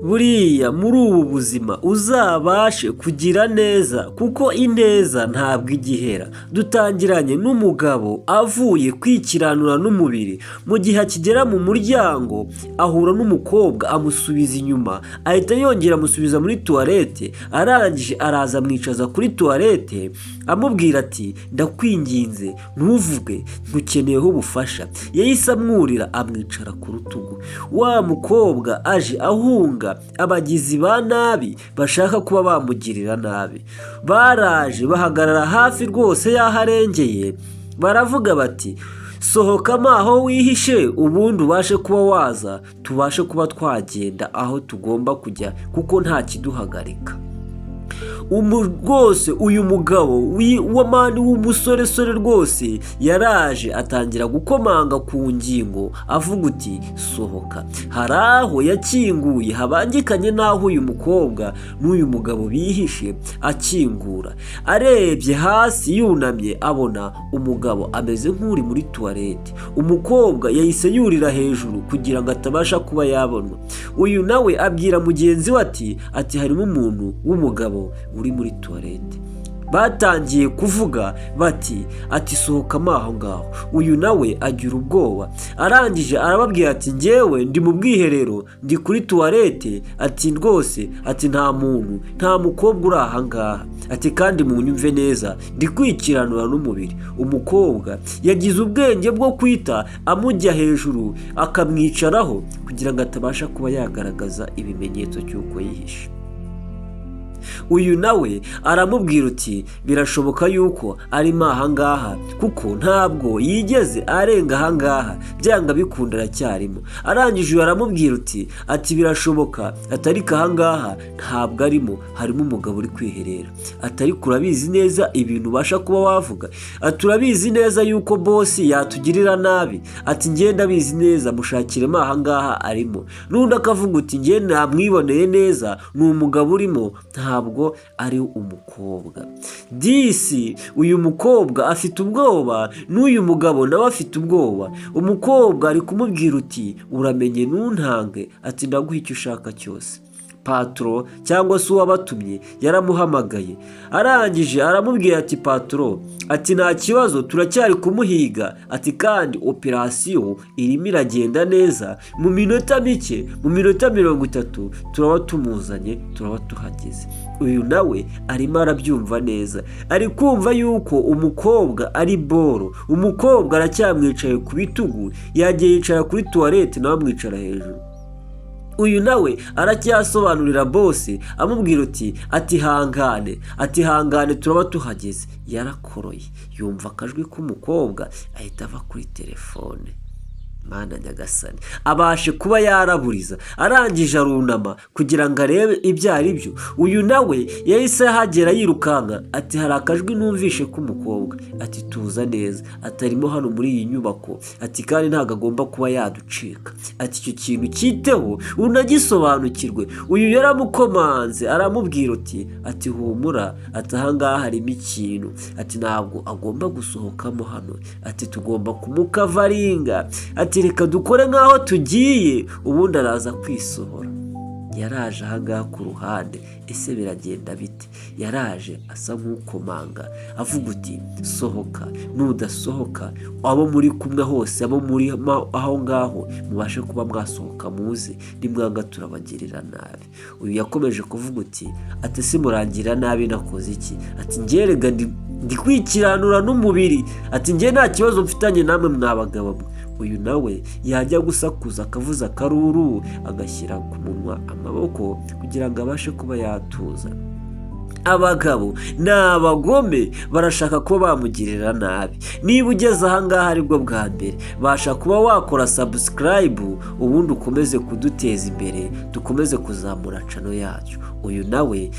buriya muri ubu buzima uzabashe kugira neza, kuko ineza ntabwo igihera. Dutangiranye n'umugabo avuye kwikiranura n'umubiri, mu gihe akigera mu muryango ahura n'umukobwa amusubiza inyuma, ahita yongera amusubiza muri tuwarete, arangije araza amwicaza kuri tuwarete amubwira ati ndakwinginze ntuvuge, ntukeneyeho ubufasha. Yahise amwurira amwicara ku rutugu. Wa mukobwa aje ahunga abagizi ba nabi bashaka kuba bamugirira nabi. Baraje bahagarara hafi rwose yaharengeye, baravuga bati sohokamo aho wihishe ubundi ubashe kuba waza, tubashe kuba twagenda aho tugomba kujya kuko nta kiduhagarika. Rwose uyu mugabo w'umusoresore rwose yaraje atangira gukomanga ku ngingo avuga uti sohoka. Hari aho yakinguye habangikanye n'aho uyu mukobwa n'uyu mugabo bihishe akingura. Arebye hasi yunamye abona umugabo ameze nk'uri muri tuwarete. Umukobwa yahise yurira hejuru kugira ngo atabasha kuba yabona. Uyu nawe abwira mugenzi we ati harimo umuntu w'umugabo uri muri tuwarete. Batangiye kuvuga ati sohokamo aho ngaho. Uyu nawe agira ubwoba, arangije arababwira ati njyewe ndi mu bwiherero, ndi kuri tuwarete, ati rwose ati nta muntu nta mukobwa uri aha ngaha, ati kandi munyumve neza ndi kwikiranura n'umubiri. Umukobwa yagize ubwenge bwo kwita amujya hejuru akamwicaraho kugira ngo atabasha kuba yagaragaza ibimenyetso cy'uko yihishe. Uyu nawe aramubwira uti birashoboka yuko arimo ahangaha kuko ntabwo yigeze arenga ahangaha, byanga bikunda aracyarimo. Arangije uyu aramubwira ati birashoboka atariko ahangaha ntabwo arimo, harimo umugabo uri kwiherera. Atariko urabizi neza ibintu ubasha kuba wavuga, turabizi neza yuko bosi yatugirira nabi, ati ngenda abizi neza mushakiremo ahangaha arimo. N'undi akavuga uti nge namwiboneye neza ni umugabo urimo, ntabwo ari umukobwa. Disi uyu mukobwa afite ubwoba n'uyu mugabo nawe afite ubwoba. Umukobwa ari kumubwira uti uramenye ntuntange, ati ndaguha icyo ushaka cyose. Patro cyangwa se uwabatumye yaramuhamagaye, arangije aramubwira ati patro ati nta kibazo turacyari kumuhiga, ati kandi operasiyo irimo iragenda neza, mu minota mike mu minota 30 turaba tumuzanye, turaba tuhageze. Uyu nawe arimo arabyumva neza, ari kumva yuko umukobwa ari boro. Umukobwa aracyamwicaye ku bitugu, yagiye yicara kuri tuwarete nawe amwicara hejuru. Uyu nawe aracyasobanurira bosi amubwira ati hangane turaba tuhageze. Yarakoroye yumva akajwi k'umukobwa ahita ava kuri telefone. Mana nyagasani, abashe kuba yaraburiza. Arangije arunama kugira ngo arebe ibyo ari byo. Uyu nawe yahise ahagera yirukanka ati hari akajwi numvishe k'umukobwa, ati tuza neza, atarimo hano muri iyi nyubako, ati kandi ntago agomba kuba yaducika, ati icyo kintu cyiteho unagisobanukirwe. Uyu yaramukomanze aramubwira ati humura, ati ahangaha harimo ikintu, ati ntabwo agomba gusohokamo hano, ati tugomba kumukavaringa, ati reka dukore nk'aho tugiye ubundi araza kwisohora. Yaraje ahangaha ku ruhande, ese biragenda bite? Yaraje asa nk'ukomanga avuga uti sohoka, nudasohoka abo muri kumwe hose, abo muri aho ngaho mubashe kuba mwasohoka muze, nimwanga turabagirira nabi. Uyu yakomeje kuvuga ati se murangira nabi nakoze iki? Ati ngerega ndi kwikiranura n'umubiri, ati nge nta kibazo mfitanye namwe mwabagabo mwe. Uyu nawe yajya gusakuza akavuza akaruru agashyira ku munwa amaboko kugira ngo abashe kuba yatuza. Abagabo ni abagome, barashaka kuba bamugirira nabi. Niba ugeze ahangaha aribwo bwa mbere, basha kuba wakora subscribe ubundi ukomeze kuduteza imbere, dukomeze kuzamura channel yacu. Uyu nawe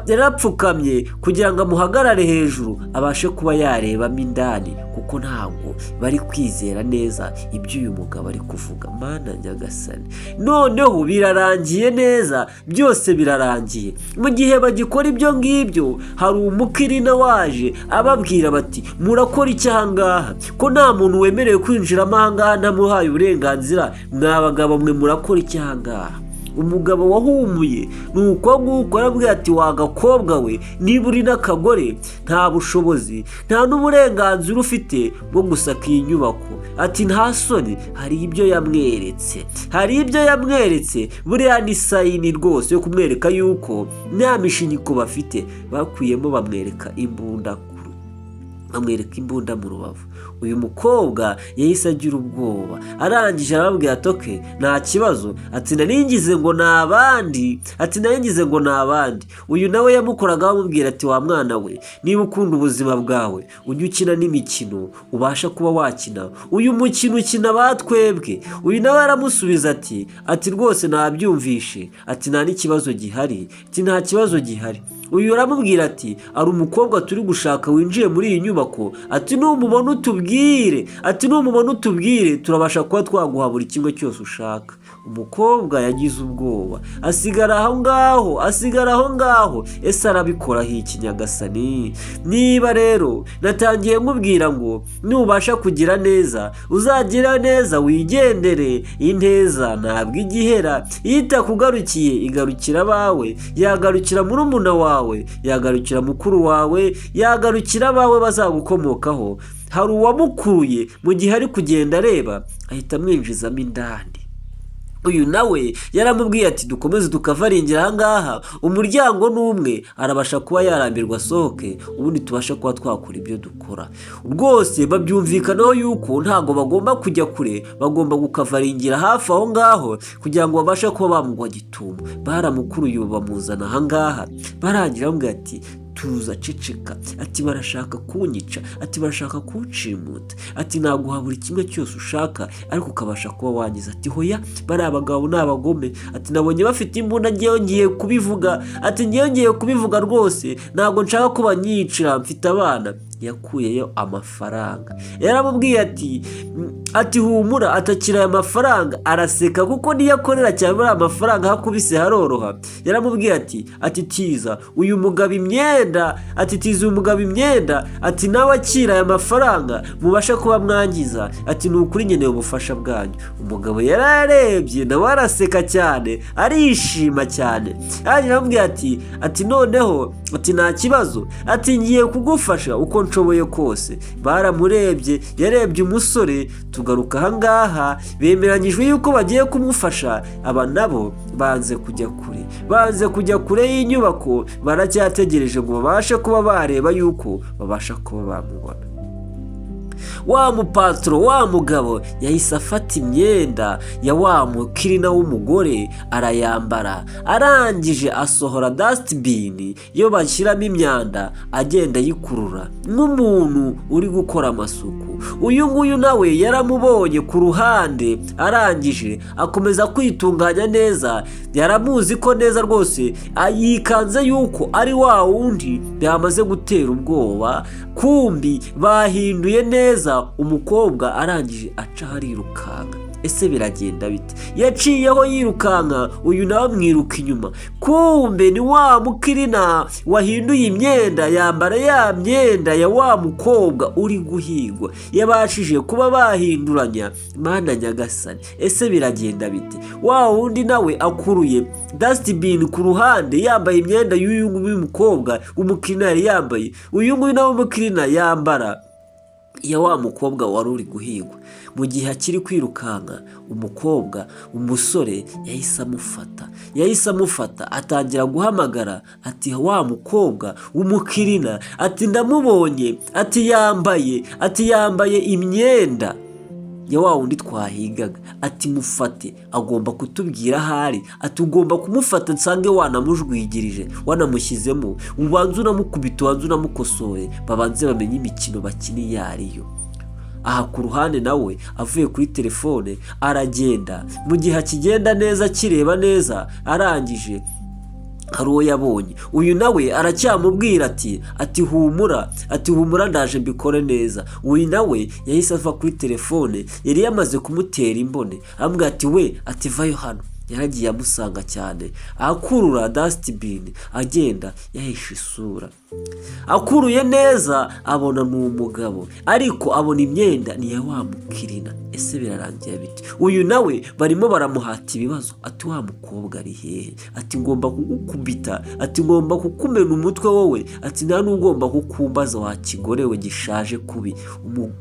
yarapfukamye kugira ngo amuhagarare hejuru abashe kuba yarebamo indani, kuko ntabwo bari kwizera neza ibyo uyu mugabo ari kuvuga. Mana nyagasani, noneho birarangiye neza, byose birarangiye. Mu gihe bagikora ibyo ngibyo, hari umukirina waje ababwira bati murakora iki ahangaha, ko nta muntu wemerewe kwinjiramo ahangaha ntamuhaye uburenganzira, mwabagabo mwe murakora iki ahangaha? umugabo wahumuye ni uko nguko arabwira ati wa gakobwa we, niba uri n'akagore nta bushobozi nta n'uburenganzira ufite bwo gusaka iyi nyubako. Ati nta soni, hari ibyo yamweretse buriya ni sayini rwose yo kumwereka yuko nta mishinyiko bafite. Bakuyemo bamwereka imbunda mu rubavu. Uyu mukobwa yahise agira ubwoba, arangije arababwira ati oke nta kibazo, ati naringize ngo ni abandi. Uyu nawe yamukoragaho amubwira ati wa mwana we, niba ukunda ubuzima bwawe ujye ukina n'imikino ubasha kuba wakina, uyu mukino ukina batwebwe. Uyu nawe aramusubiza ati rwose nabyumvishe, ati nta n'ikibazo gihari, ati nta kibazo gihari. Uyu aramubwira ati ari umukobwa turi gushaka winjiye muri iyi nyubako, ati numubona utubwire turabasha kuba twaguha buri kimwe cyose ushaka. Umukobwa yagize ubwoba asigara aho ngaho. Ese arabikoraho iki nyagasani? Niba rero natangiye nkubwira ngo nubasha kugira neza uzagira neza wigendere, inteza ntabwo igihera, iyo itakugarukiye igarukira abawe, yagarukira murumuna wawe, yagarukira mukuru wawe, yagarukira abawe bazagukomokaho. Hari uwamukuye mu gihe ari kugenda areba ahita amwinjizamo indani. Uyu nawe yaramubwiye ati dukomeze tukavaringira ahangaha, umuryango n'umwe, arabasha kuba yarambirwa asohoke ubundi tubasha kuba twakora ibyo dukora. Rwose babyumvikanaho yuko ntago bagomba kujya kure, bagomba gukavaringira hafi aho ngaho kugira ngo babashe kuba bamugwa gitumo. Baramukuruye bamuzana ahangaha, barangira bamubwira ati tuza ceceka, ati barashaka kunyica, ati barashaka kunshimuta, ati naguha buri kimwe cyose ushaka ariko ukabasha kuba wangiza. Ati hoya bari abagabo nabagome, ati nabonye bafite imbunda ngiye kubivuga, ati ngiye kubivuga rwose ntabwo nshaka ko banyicira, mfite abana. Yakuyeyo amafaranga, yaramubwiye ati humura, atakira aya mafaranga. Araseka kuko niyo akorera cyane muri amafaranga hakubise haroroha. Yaramubwiye ati tiza uyu mugabo imyenda, ati nawe akira aya mafaranga mubasha kuba mwangiza, ati ni ukuri nkeneye ubufasha bwanyu. Umugabo yararebye nawe araseka cyane, arishima cyane. Yaramubwiye ati noneho, ati nta kibazo, ati ngiye kugufasha uko nshoboye kose. Baramurebye, yarebye umusore, tugaruka ahangaha, bemeranyijwe yuko bagiye kumufasha. Aba nabo banze kujya kure y'inyubako, baracyategereje ngo babashe kuba bareba yuko babasha kuba bamubona. Wa mupatro wa mugabo yahise afata imyenda ya wa mukirina w'umugore arayambara, arangije asohora dustbin yo bashyiramo imyanda, agenda yikurura nk'umuntu uri gukora amasuku. Uyu nguyu nawe yaramubonye ku ruhande, arangije akomeza kwitunganya neza, yaramuzi ko neza rwose, yikanze yuko ari wa wundi yamaze gutera ubwoba. Kumbi bahinduye neza, umukobwa arangije aca harirukanka. Ese biragenda bite? Yaciyeho yirukanka, uyu nawe amwiruka inyuma. Kumbe ni wa mukirina wahinduye imyenda, yambara ya myenda ya wa mukobwa uri guhigwa. Yabashije kuba bahinduranya. Mana nyagasani, ese biragenda bite? Wa wundi nawe akuruye dustbin ku ruhande, yambaye imyenda y'uyu mukobwa umukirina yari yambaye. Uyu nguyu nawe umukirina yambara ya wa mukobwa wari uri guhigwa. Mu gihe akiri kwirukanka, umusore yahise amufata atangira guhamagara ati wa mukobwa w'umukirina, ati ndamubonye, ati yambaye imyenda ya wa wundi twahigaga, ati mufate, agomba kutubwira ahari, ati ugomba kumufata nsange wanamujwigirije, wanamushyizemo, ubanze unamukubita, ubanze unamukosore, babanze bamenye imikino bakina iyo ariyo. Aha ku ruhande nawe avuye kuri telefone aragenda. Mu gihe akigenda neza, akireba neza, arangije hari uwo yabonye. Uyu nawe aracyamubwira ati humura ndaje mbikore neza. Uyu nawe yahise ava kuri telefone, yari yamaze kumutera imbone, amubwira ati vayo hano. Yaragiye amusanga cyane, akurura dustbin, agenda yahishe isura. akuruye neza abona ni umugabo, ariko abona imyenda ni iya wa mukirina. Ese birarangiye bite? Uyu nawe barimo baramuhata ibibazo, ati wa mukobwa ari hehe? Ati ngomba kugukubita, ati ngomba kukumena umutwe wowe, ati nta n'ugomba kukumbaza wa kigore we gishaje kubi.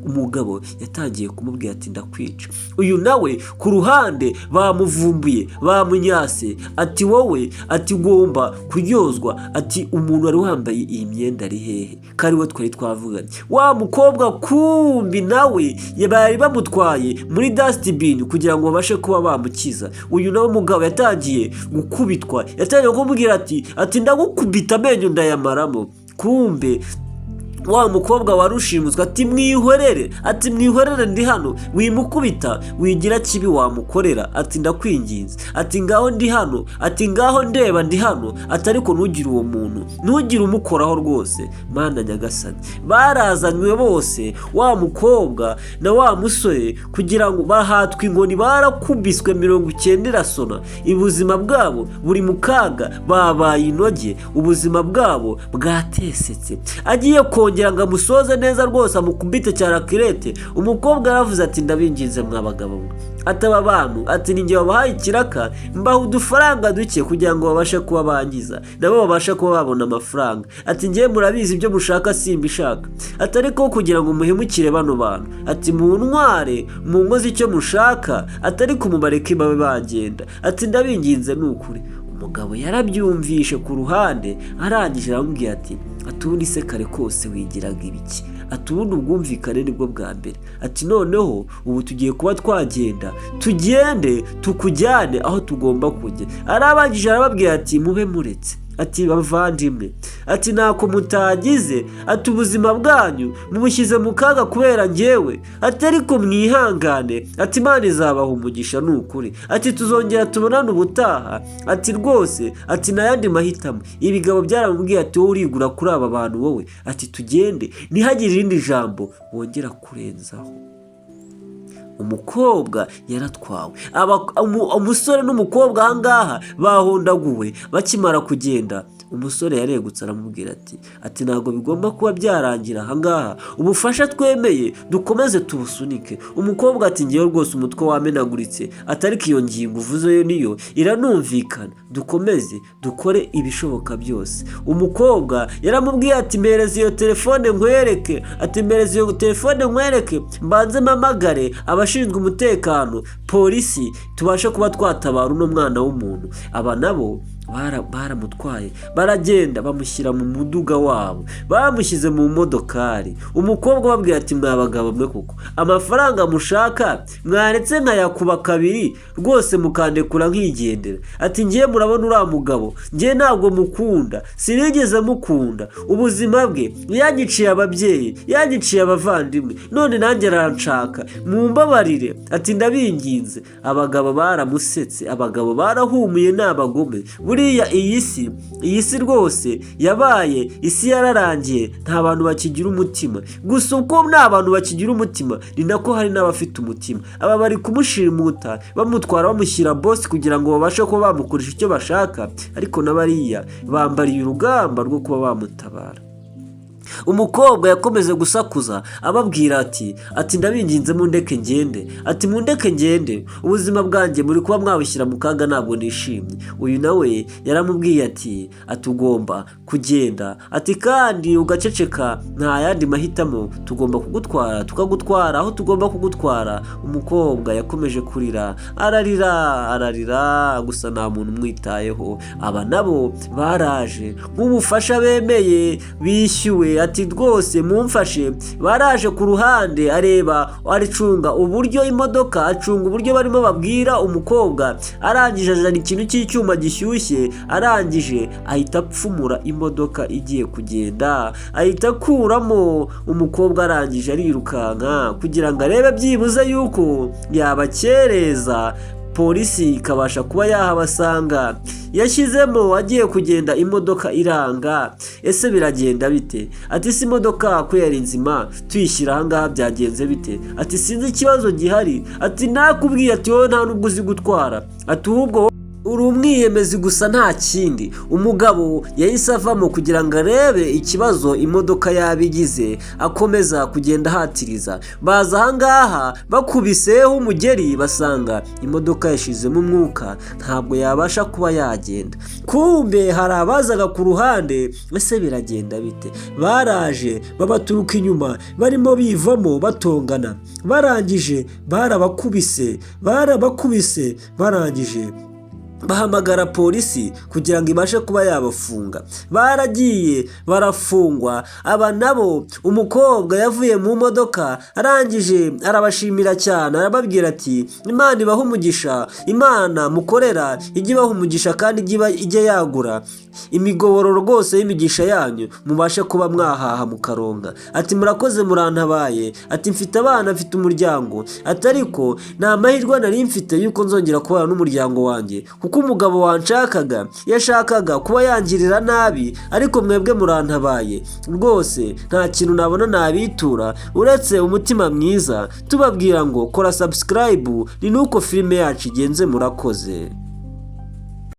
Umugabo yatangiye kumubwira ati ndakwica. Uyu nawe ku ruhande bamuvumbuye, bamunyase, ati wowe, ati ngomba kuryozwa, ati umuntu wari wambaye iyi myenda ari hehe? Kariwe twari twavuganye. Wa mukobwa kumbi nawe bari bamutwaye muri dustbin kugira ngo babashe kuba bamukiza. Uyu nawe mugabo yatangiye gukubitwa, yatangiye kumubwira ati ndagukubita amenyo ndayamaramo. Kumbe wa mukobwa warushimuswe ati mwihorere, ati mwihorere ndi hano, wimukubita wigira kibi wamukorera, ati ndakwinginze, ati ngaho ndi hano, ati ngaho ndeba ndi hano, ati ariko ntugire uwo muntu, ntugire umukoraho rwose. Mana nyagasani, barazanywe bose, wa mukobwa na wa musore, kugira ngo bahatwe inkoni, barakubiswe 90 irasona. Ubuzima bwabo buri mu kaga, babaye inoge, ubuzima bwabo bwatesetse. Agiye kongera ngo amusoze neza rwose, amukubite cya rakirete. Umukobwa yaravuze ati ndabinginze mwabagabo mwe, ataba bantu, ati ninjye wabahaye ikiraka, mbaha udufaranga duke kugira ngo babashe kuba bangiza, nabo babashe kuba babona amafaranga. Ati ngiye murabizi ibyo mushaka simbishaka, ati ariko kugira ngo muhemukire bano bantu, ati muntware mu nkozi icyo mushaka, ati ariko mubareke babe bagenda, ati ndabinginze nukuri. Umugabo yarabyumvishe ku ruhande, arangije aramubwira ati ubundi se kare kose wigiraga ibiki? Ati ubundi ubwumvikane nibwo bwa mbere, ati noneho ubu tugiye kuba twagenda, tugende tukujyane aho tugomba kujya. Arabangije arababwira ati mube muretse, ati bavandimwe, ati ntako mutagize, ati ubuzima bwanyu mumushyize mu kaga kubera njyewe, ati ariko mwihangane, ati Imana izabaha umugisha nukuri, ati tuzongera tubonane ubutaha, ati rwose, ati nayandi mahitamo. Ibigabo byaramubwiye ati wowe urigura kuri aba bantu wowe, ati tugende ntihagire irindi jambo wongera kurenzaho. Umukobwa yaratwawe. Umusore n'umukobwa ahangaha bahondaguwe. Bakimara kugenda, umusore yaregutse aramubwira ati ntabwo bigomba kuba byarangira ahangaha, ubufasha twemeye dukomeze tubusunike. Umukobwa ati ngewe rwose umutwe wamenaguritse, atariko iyo ngingo uvuze niyo iranumvikana, dukomeze dukore ibishoboka byose. Umukobwa yaramubwiye ati mpereza iyo telefone nkwereke, ati mpereza iyo telefone nkwereke, mbanze mpamagare abashinzwe umutekano, polisi, tubashe kuba twatabara uno mwana w'umuntu. Aba nabo baramutwaye, baragenda bamushyira mu muduga wabo, bamushyize mu modokari. Umukobwa babwira ati mwabagabo mwe kuko amafaranga mushaka mwaretse nkayakuba kabiri rwose mukandekura nkigendera. Ati ngiye murabona uriya mugabo, ngiye ntabwo mukunda, sinigeze mukunda, ubuzima bwe yanyiciye ababyeyi, yanyiciye abavandimwe, none nanjye aranshaka, mumbabarire. Ati ndabinginze. Abagabo baramusetse, abagabo barahumuye, nabagome. Buriya iyi si rwose yabaye isi yararangiye, nta bantu bakigira umutima. Gusa uko nta bantu bakigira umutima, ni nako hari n'abafite umutima. Aba bari kumushimuta, bamutwara bamushyira boss kugira ngo babashe kuba bamukoresha icyo bashaka, ariko n'abariya bambariye urugamba rwo kuba bamutabara. Umukobwa yakomeze gusakuza ababwira ati ndabinginze mundeke ngende, ati mundeke ngende, ubuzima bwanjye muri kuba mwabishyira mu kaga, ntabwo nishimye. Uyu nawe yaramubwiye ati ugomba kugenda, ati kandi ugaceceka, nta yandi mahitamo, tugomba kugutwara tukagutwara aho tugomba kugutwara. Umukobwa yakomeje kurira, ararira, gusa nta muntu umwitayeho. Aba nabo baraje nk'ubufasha bemeye, bishyuwe, ati rwose mumfashe. Baraje ku ruhande, areba, aricunga uburyo imodoka, acunga uburyo barimo babwira umukobwa. Arangije azana ikintu cy'icyuma gishyushye, arangije ahita apfumura imodoka igiye kugenda, ahita akuramo. Umukobwa arangije arirukanka kugira ngo arebe byibuze yuko yabakereza, polisi ikabasha kuba yahabasanga. Yashyizemo agiye kugenda, imodoka iranga. Ese biragenda bite? Ati si imodoka ko yari nzima, tuyishyira ahangaha byagenze bite? Ati sinzi ikibazo gihari. Ati nakubwiye, ati wowe nta nubwo uzi gutwara, ati ahubwo uri umwiyemezi gusa nta kindi. Umugabo yahise avamo kugira ngo arebe ikibazo imodoka yaba igize, akomeza kugenda ahatiriza. Baza ahangaha bakubiseho umugeri basanga imodoka yashizemo umwuka, ntabwo yabasha kuba yagenda. Kumbe hari abazaga ku ruhande, ese biragenda bite? Baraje babaturuka inyuma barimo bivamo batongana, barangije barabakubise barangije bahamagara polisi kugira ngo ibashe kuba yabafunga. Baragiye barafungwa. Aba nabo umukobwa yavuye mu modoka arangije arabashimira cyane, arababwira ati Imana ibaha umugisha, Imana mukorera ijye ibaha umugisha kandi ijye yagura imigoboro rwose y'imigisha yanyu, mubashe kuba mwahaha mukaronga. Ati murakoze murantabaye, ati mfite abana mfite umuryango, ati ariko nta mahirwe nari mfite yuko nzongera kubana n'umuryango wanjye, kuko umugabo wanshakaga yashakaga kuba yangirira nabi, ariko mwebwe murantabaye rwose nta kintu nabona nabitura uretse umutima mwiza. Tubabwira ngo kora subscribe, ni nuko filime yacu igenze. Murakoze.